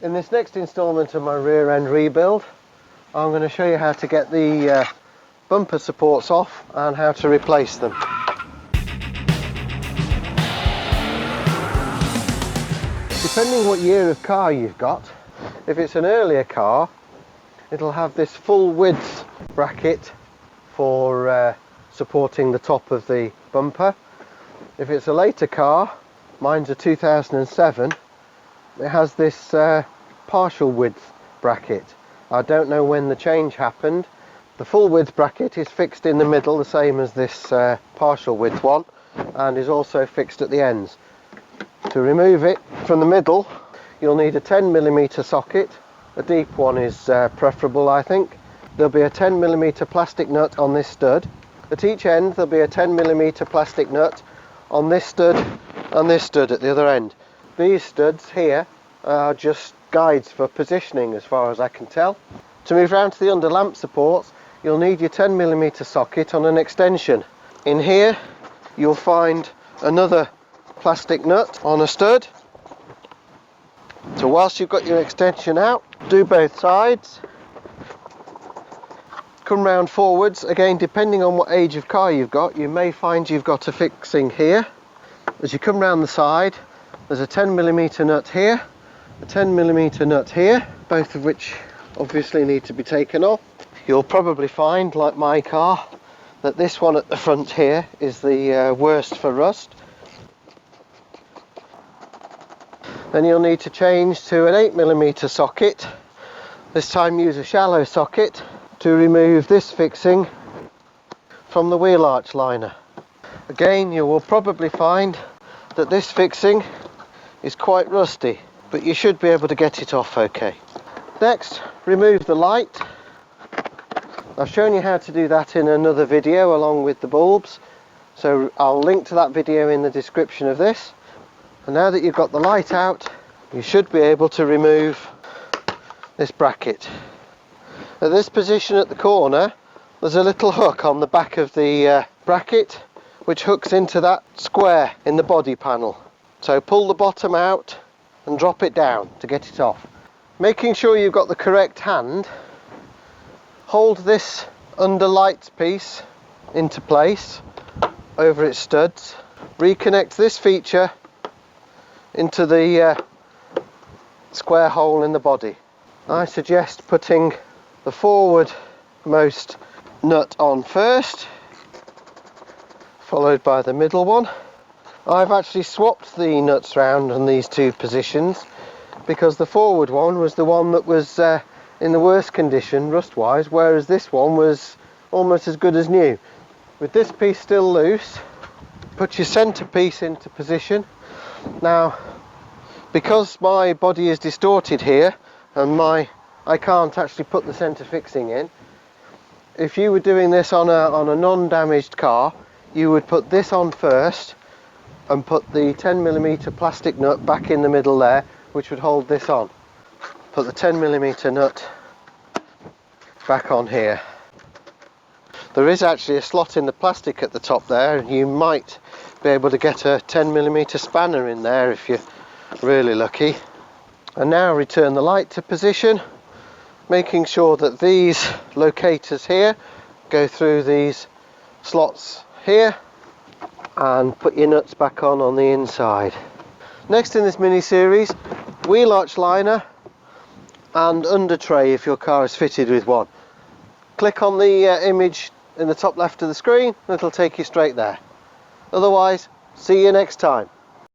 In this next instalment of my rear end rebuild, I'm going to show you how to get the bumper supports off and how to replace them. Depending what year of car you've got, if it's an earlier car, it'll have this full width bracket for supporting the top of the bumper. If it's a later car, mine's a 2007, it has this partial width bracket. I don't know when the change happened. The full width bracket is fixed in the middle, the same as this partial width one, and is also fixed at the ends. To remove it from the middle, you'll need a 10mm socket. A deep one is preferable, I think. There'll be a 10mm plastic nut on this stud. At each end there'll be a 10mm plastic nut on this stud and this stud at the other end. These studs here are just guides for positioning as far as I can tell. To move round to the under lamp supports, you'll need your 10mm socket on an extension. In here you'll find another plastic nut on a stud. So whilst you've got your extension out, do both sides. Come round forwards. Again, depending on what age of car you've got, you may find you've got a fixing here. As you come round the side, there's a 10mm nut here, a 10mm nut here, both of which obviously need to be taken off. You'll probably find, like my car, that this one at the front here is the worst for rust. Then you'll need to change to an 8mm socket. This time use a shallow socket to remove this fixing from the wheel arch liner. Again, you will probably find that this fixing is quite rusty, but you should be able to get it off okay. Next, remove the light. I've shown you how to do that in another video along with the bulbs, so I'll link to that video in the description of this. And now that you've got the light out, you should be able to remove this bracket. At this position at the corner, there's a little hook on the back of the bracket which hooks into that square in the body panel. So pull the bottom out and drop it down to get it off. Making sure you've got the correct hand, hold this under lights piece into place over its studs, reconnect this feature into the square hole in the body. I suggest putting the forward-most nut on first, followed by the middle one. I've actually swapped the nuts round on these two positions because the forward one was the one that was in the worst condition rust-wise, whereas this one was almost as good as new. With this piece still loose, put your centerpiece into position. Now, because my body is distorted here and I can't actually put the centre fixing in, if you were doing this on a non-damaged car, you would put this on first and put the 10mm plastic nut back in the middle there, which would hold this on. Put the 10mm nut back on here. There is actually a slot in the plastic at the top there, and you might be able to get a 10mm spanner in there if you're really lucky. And now return the light to position, making sure that these locators here go through these slots here, and put your nuts back on the inside. Next in this mini series, wheel arch liner and under tray if your car is fitted with one. Click on the image in the top left of the screen and it'll take you straight there. Otherwise, see you next time.